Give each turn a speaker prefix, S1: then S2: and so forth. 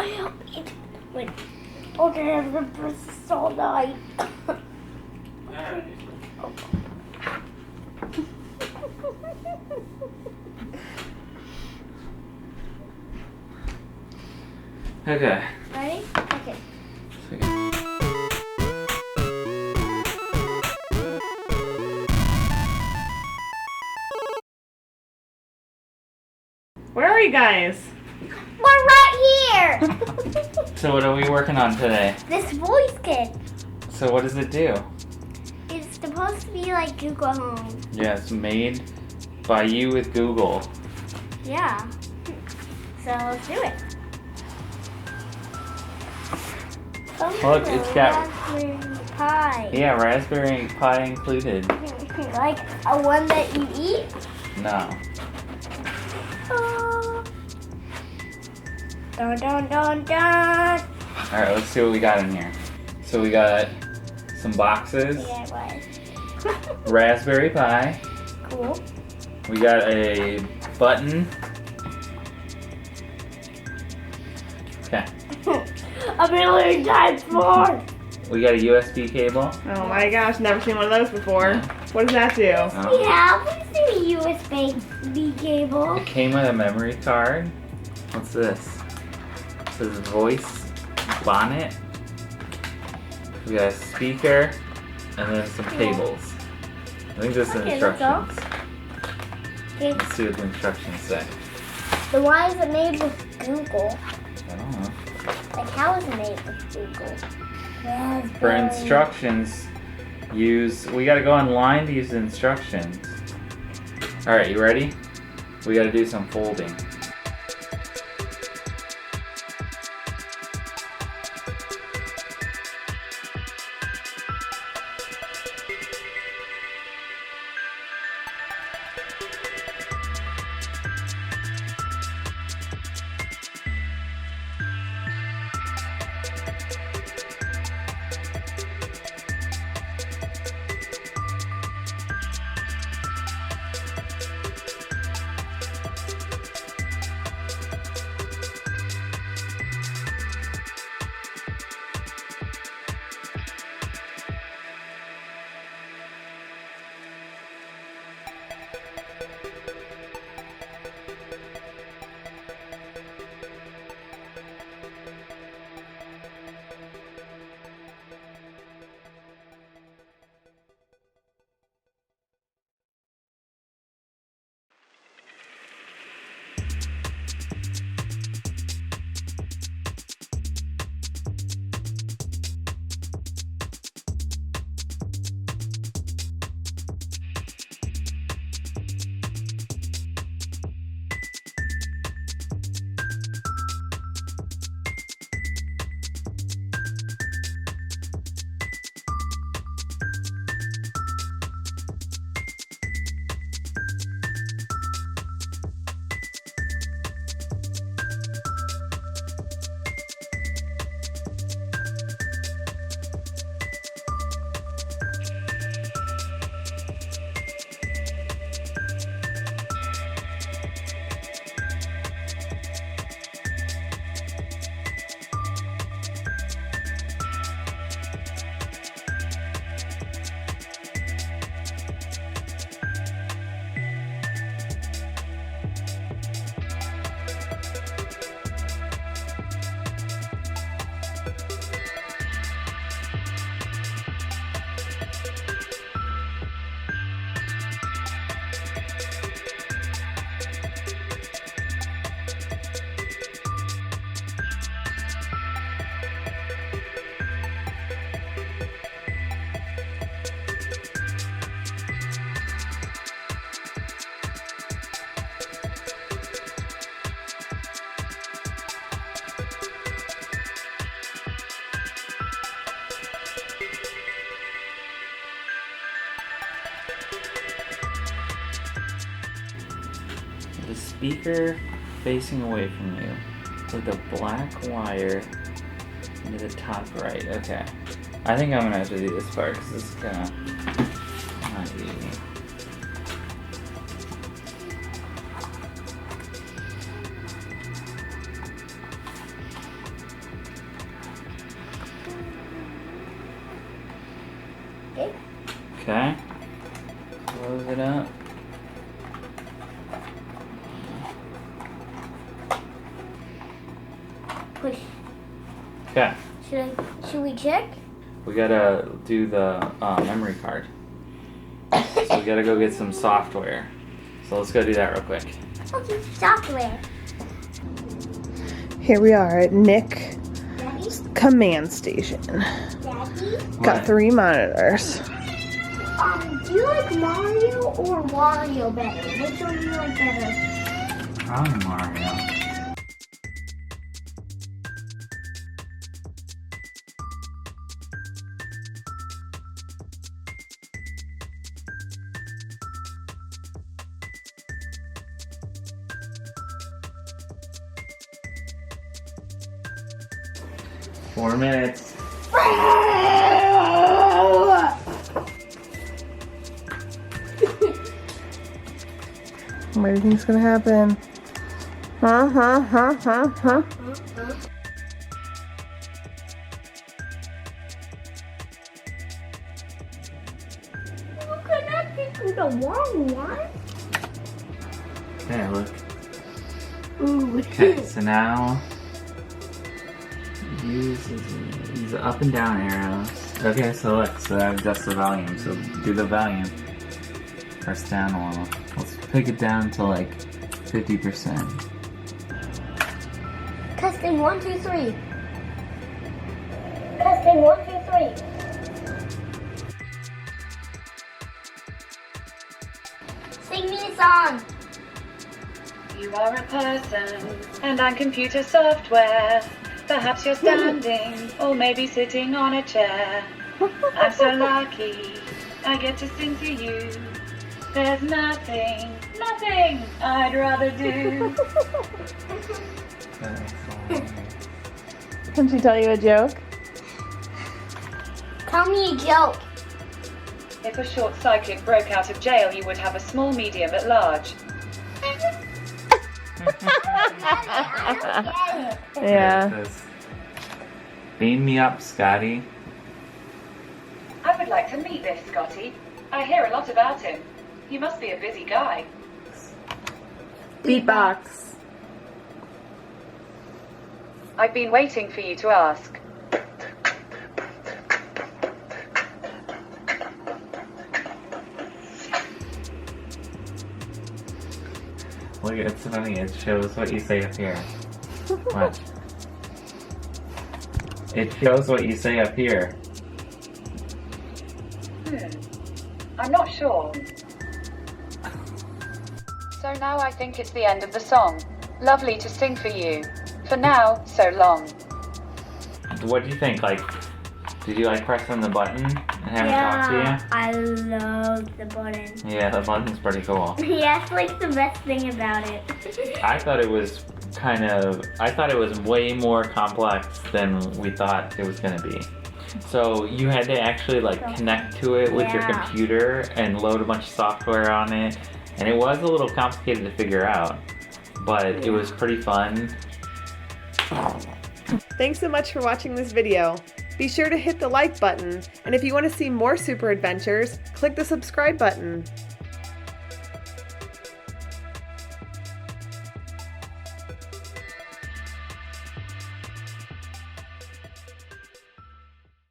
S1: I hope it went. Okay, I've been this all night.
S2: Okay.
S1: Ready? Okay.
S3: Where are you guys?
S1: We're right here!
S2: So what are we working on today?
S1: This voice kit.
S2: So what does it do?
S1: It's supposed to be like Google Home.
S2: Yeah, it's made by you with Google.
S1: Yeah. So let's do it.
S2: Look, it's got
S1: Raspberry Pi.
S2: yeah, Raspberry Pi included.
S1: Like a one that you eat?
S2: No.
S1: Dun dun dun dun.
S2: All right, let's see what we got in here. So we got some boxes,
S1: DIY.
S2: Raspberry Pi.
S1: Cool.
S2: We got a button. Okay.
S1: A million times more.
S2: We got a USB cable.
S3: Oh my gosh, never seen one of those before. What does that do?
S2: Oh.
S1: Yeah, we see a USB cable.
S2: It came with a memory card. What's this? This is voice bonnet. We got a speaker and then some cables. I think this is
S1: Okay, let's go.
S2: instructions.
S1: Okay.
S2: Let's see what the instructions say.
S1: Then why is it made with Google?
S2: I don't know.
S1: Like, how is it made with Google?
S2: For instructions, we gotta go online to use the instructions. Alright, you ready? We gotta do some folding. The speaker facing away from you with a black wire near the top right. Okay. I think I'm gonna have to do this part because this is kinda not easy. Okay. Close it up.
S1: Push.
S2: Okay.
S1: Should we check?
S2: We gotta do the memory card. So we gotta go get some software. So let's go do that real quick.
S1: Okay, software.
S3: Here we are at Nick
S1: Daddy?
S3: Command Station.
S1: Daddy?
S3: Got
S2: What?
S3: 3 monitors.
S1: Do you like Mario or Wario better? Which one do you like better?
S2: Probably Mario. Four minutes.
S3: What do you think's gonna happen? Huh?
S1: You connected to the wrong one?
S2: Okay, look.
S1: Ooh.
S2: Okay, so now use the up and down arrows. Okay, so look, so that adjusts the volume. So do the volume. Press down a little. Let's pick it down to like 50%.
S1: Testing 1, 2, 3. Testing 1, 2, 3. Sing me a song.
S4: You are a person, and I'm computer software. Perhaps you're standing, or maybe sitting on a chair. I'm so lucky, I get to sing to you. There's nothing I'd rather do.
S3: Can she tell you a joke?
S1: Tell me a joke.
S4: If a short psychic broke out of jail, you would have a small, medium, at large.
S1: I don't get it.
S3: Yeah.
S2: Beam me up, Scotty.
S4: I would like to meet this Scotty. I hear a lot about him. He must be a busy guy.
S3: Beatbox.
S4: I've been waiting for you to ask.
S2: Look, it's funny. It shows what you say up here. Watch. It shows what you say up here.
S4: I'm not sure. So now I think it's the end of the song. Lovely to sing for you. For now, so long.
S2: What do you think? Like, did you like press on the button and have it talk to you?
S1: I love the button.
S2: Yeah, the button's pretty cool.
S1: Yeah, it's like the best thing about it.
S2: I thought it was way more complex than we thought it was gonna be. So you had to actually like connect to it with your
S1: Yeah.
S2: computer and load a bunch of software on it. And it was a little complicated to figure out, but it was pretty fun.
S3: Thanks so much for watching this video. Be sure to hit the like button, and if you want to see more super adventures, click the subscribe button.